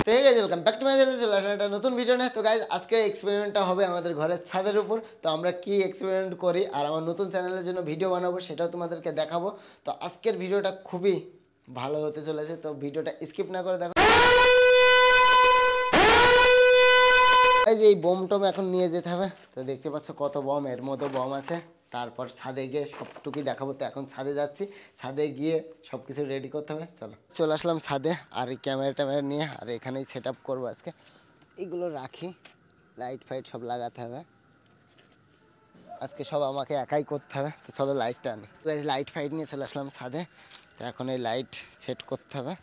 তো এই guys welcome back to my channel. চলে আসলে একটা নতুন ভিডিও নিয়ে। তো গাইজ আজকের এক্সপেরিমেন্টটা হবে আমাদের ঘরের ছাদের উপর। তো আমরা কি এক্সপেরিমেন্ট করি আর আমার নতুন চ্যানেলের জন্য ভিডিও বানাবো সেটাও তোমাদেরকে দেখাবো। তো আজকের ভিডিওটা খুবই ভালো হতে চলেছে, তো ভিডিওটা স্কিপ না করে দেখো। এই বম টম এখন নিয়ে যেতে হবে। তো দেখতে পাচ্ছ কত বম, এর মতো বম আছে। তারপর ছাদে গিয়ে সবটুকুই দেখাবো। তো এখন ছাদে যাচ্ছি, ছাদে গিয়ে সব কিছু রেডি করতে হবে। চলে আসলাম ছাদে আর এই ক্যামেরা ট্যামেরা নিয়ে, আর এখানেই সেট আপ করবো আজকে। এগুলো রাখি, লাইট ফাইট সব লাগাতে হবে আজকে, সব আমাকে একাই করতে হবে। তো চলো লাইটটা আনি। লাইট ফাইট নিয়ে চলে আসলাম ছাদে। তো এখন এই লাইট সেট করতে হবে,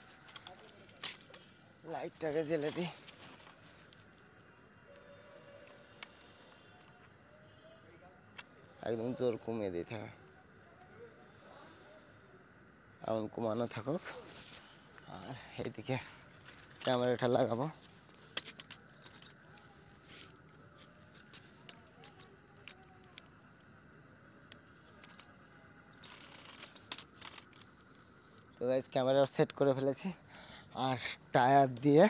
লাইটটাকে জ্বেলে দিই। একদম জোর কমিয়ে দিতে হবে, এমন কমানো থাকুক। আর এইদিকে ক্যামেরাটা লাগাবো। তো গাইস ক্যামেরা সেট করে ফেলেছি, আর টায়ার দিয়ে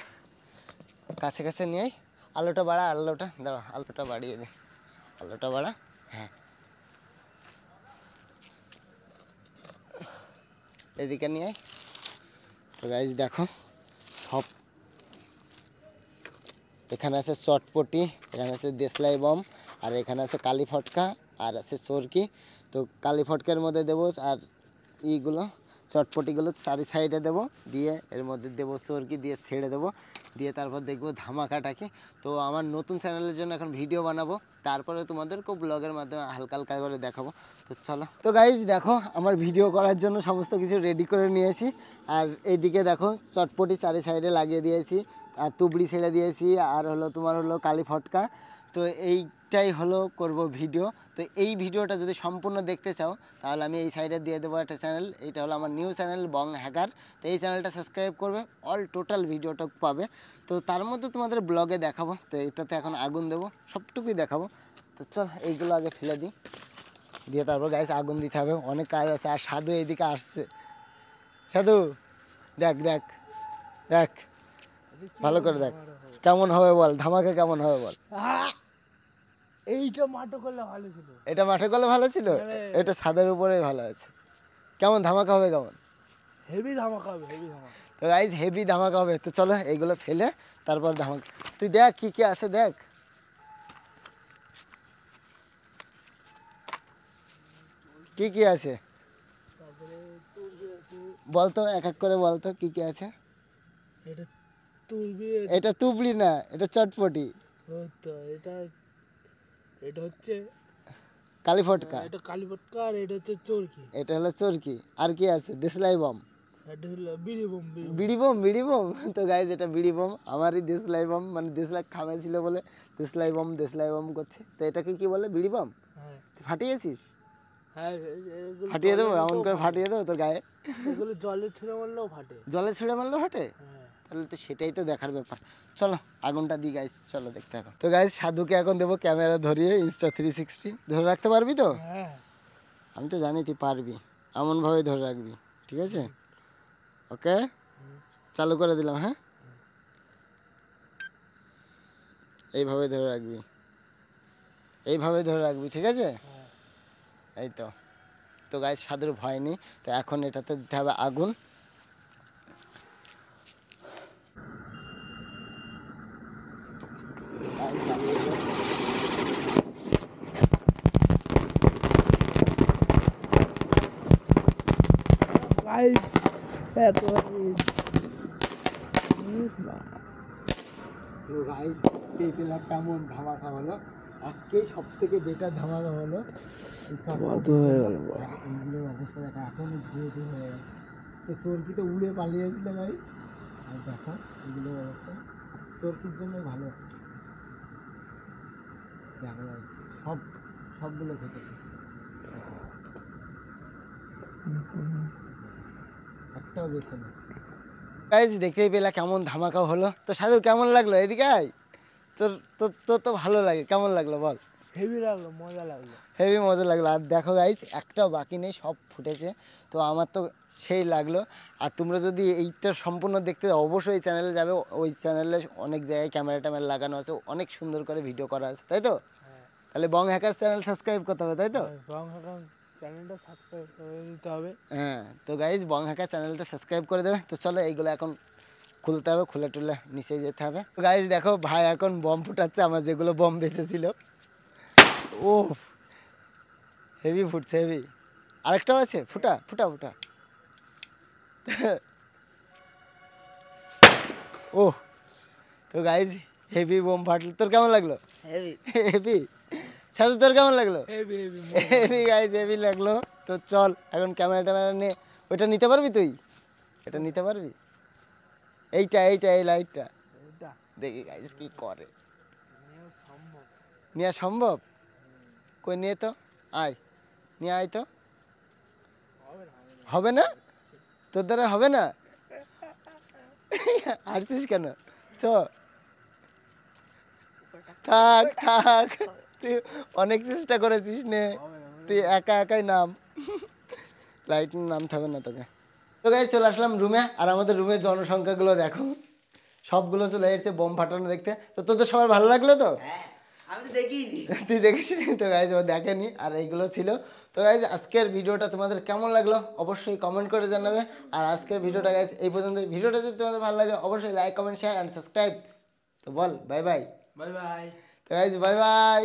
কাছে কাছে নিয়ে আলোটা বাড়া, আলোটা দাঁড়া, আলোটা বাড়িয়ে দিই, আলোটা বাড়া। হ্যাঁ, এদিকে নিয়ে। তো গাইস দেখো, সব এখানে আছে চটপটি, এখানে আছে দেশলাই বম, আর এখানে আছে কালী ফটকা, আর আছে সরকি। তো কালী ফটকার মধ্যে দেবো, আর ইগুলো চটপটিগুলো চারি সাইডে দেবো, দিয়ে এর মধ্যে দেবো চরকি, দিয়ে ছেড়ে দেবো, দিয়ে তারপর দেখবো ধামাকাটাকে। তো আমার নতুন চ্যানেলের জন্য এখন ভিডিও বানাবো, তারপরে তোমাদেরকেও ব্লগের মাধ্যমে হালকা হালকা করে দেখাবো। তো চলো। তো গাইজ দেখো, আমার ভিডিও করার জন্য সমস্ত কিছু রেডি করে নিয়েছি। আর এইদিকে দেখো চটপটি চারি সাইডে লাগিয়ে দিয়েছি, আর তুবড়ি ছেড়ে দিয়েছি, আর হলো তোমার হলো কালী ফটকা। তো এইটাই হলো করব ভিডিও। তো এই ভিডিওটা যদি সম্পূর্ণ দেখতে চাও তাহলে আমি এই সাইডে দিয়ে দেবো একটা চ্যানেল, এইটা হলো আমার নিউ চ্যানেল বং হ্যাকার। তো এই চ্যানেলটা সাবস্ক্রাইব করবে, অল টোটাল ভিডিওটা পাবে। তো তার মধ্যে তোমাদের ব্লগে দেখাবো। তো এটাতে এখন আগুন দেবো, সবটুকুই দেখাবো। তো চল এইগুলো আগে ফেলে দিই, দিয়ে তারপর গাইস আগুন দিতে হবে, অনেক কাজ আছে। আর সাধু এইদিকে আসছে, সাধু দেখ দেখ দেখ, ভালো করে দেখ কেমন হবে বল, ধামাকা কেমন হবে বল। এইটা মাঠে করলে ভালো ছিল, এটা মাঠে করলে ভালো ছিল, এটা ছাদের উপরেই ভালো আছে। কেমন ধামাকা হবে, কেমন হেভি ধামাকা হবে, হেভি ধামাকা। তো গাইজ হেভি ধামাকা হবে। তো চলো এইগুলো ফেলে তারপর ধামাকা। তুই দেখ কি কি আছে, দেখ কি কি আছে, তারপরে তুরবি আছে, বলতো এক এক করে বলতো কি কি আছে। এটা তুরবি, এটা তুবড়ি না, এটা চটপটি। তো এটা এটা হচ্ছে কালী ফটকা, এটা কালীপটকা, আর এটা হচ্ছে চরকি, এটা হলো চরকি। আর কি আছে, দেশলাই বম, এটা হলো বিড়ি বোম, বিড়ি বম, বিড়ি বম। তো গাইজ এটা বিড়ি বম, আমারই দেশলাই বম, মানে দেশলাই খামে ছিল বলে দেশলাই বম, দেশলাই বম করছে। তো এটাকে কি বলে, বিড়ি বম। হ্যাঁ তুই ফাটিয়েছিস, হ্যাঁ, ফাটিয়ে দেবো, এমন করে ফাটিয়ে দেবো তোর গায়ে। এগুলো জলে ছুঁড়ে মারলেও ফাটে, জলে ছুঁড়ে মারলো ফাটে, হ্যাঁ। তাহলে তো সেটাই তো দেখার ব্যাপার। চলো আগুনটা দিই গাইস, চলো দেখতে থাকো। তো গাইস সাধুকে এখন দেবো ক্যামেরা ধরিয়ে Insta360, ধরে রাখতে পারবি তো? হ্যাঁ আমি তো জানি তুই পারবি, এমনভাবে ধরে রাখবি, ঠিক আছে? ওকে, চালু করে দিলাম। হ্যাঁ, এইভাবে ধরে রাখবি, এইভাবে ধরে রাখবি, ঠিক আছে? এই তো। তো গাইস সাধুর ভয় নেই। তো এখন এটাতে দিতে হবে আগুন। গাইস, এত তো গাইস পেলাম কেমন ধামাকা হলো, আজকেই সব থেকে বেটার ধামাকা হলো। এইগুলোর অবস্থা দেখা, এখন ধুয়ে ধুয়ে হয়ে গেছে। তো চরকি তো উড়ে পালিয়েছিল গাইস, আর দেখো এগুলোর অবস্থা, চরকির জন্য ভালো। দেখো গাইস সবগুলো খেতেছে, একটাও বেছে না। গাইস দেখতেই পেলা কেমন ধামাকা হলো। তো সাধু কেমন লাগলো, এদিকে আয়। তোর তোর তোর তো ভালো লাগে, কেমন লাগলো বল। হেভি লাগলো, মজা লাগলো। হেভি মজা লাগলো। আর দেখো গাইজ একটাও বাকি নেই, সব ফুটেছে। তো আমার তো সেই লাগলো। আর তোমরা যদি এইটা সম্পূর্ণ দেখতে অবশ্যই এই চ্যানেলে যাবে, ওই চ্যানেলে অনেক জায়গায় ক্যামেরা ট্যামেরা লাগানো আছে, অনেক সুন্দর করে ভিডিও করা আছে, তাই তো? হ্যাঁ, তাহলে বং হ্যাকার চ্যানেল সাবস্ক্রাইব করতে হবে, তাই তো? রং হাকাম চ্যানেলটা সাবস্ক্রাইব করে দিতে হবে। হ্যাঁ, তো গাইজ বং হ্যাকার চ্যানেলটা সাবস্ক্রাইব করে দেবে। তো চলো এইগুলো এখন খুলতে হবে, খুলে টুলে নিচে যেতে হবে। গাইজ দেখো ভাই এখন বম ফুটাচ্ছে, আমার যেগুলো বম বেঁচেছিল। ও হেভি ফুটছে, হেভি। আরেকটাও আছে, ফুটা ফুটা ফুটা। ও তো গাইজ হেভি বোম ফাটলো। তোর কেমন লাগলো? Heavy heavy. সাথে তোর কেমন লাগলো? Heavy heavy. Heavy guys, heavy লাগলো। তো চল এখন ক্যামেরা ট্যামেরা নিয়ে, ওইটা নিতে পারবি তুই? এটা নিতে পারবি? এইটা এইটা এই লাইটটা এটা দেখি গাইজ কি করে। নেওয়া সম্ভব। নেওয়া সম্ভব? কই নিয়ে তো আয়, নিয়ে আয় তো। হবে না, হবে না। হবে না? তোর দ্বারা হবে না? হারছিস কেন? চ থাক থাক, তুই অনেক চেষ্টা করেছিস নে, তুই একা একাই নাম। লাইট নামতে হবে না তোকে। তো গাইজ চলে আসলাম রুমে, আর আমাদের রুমের জনসংখ্যাগুলো দেখো, সবগুলো চলে এসেছে বোম ফাটানো দেখতে। তো তোদের সবার ভালো লাগলো তো? আমি তো দেখিনি। তুই দেখিসনি তো গাইজ, ও দেখেনি। আর এইগুলো ছিল। তো গাইজ আজকের ভিডিওটা তোমাদের কেমন লাগলো অবশ্যই কমেন্ট করে জানাবে। আর আজকের ভিডিওটা গাইজ এই পর্যন্ত। ভিডিওটা যদি তোমাদের ভালো লাগে অবশ্যই like comment share and subscribe. তো বল বাই বাই। Bye bye. তো গাইজ বাই বাই।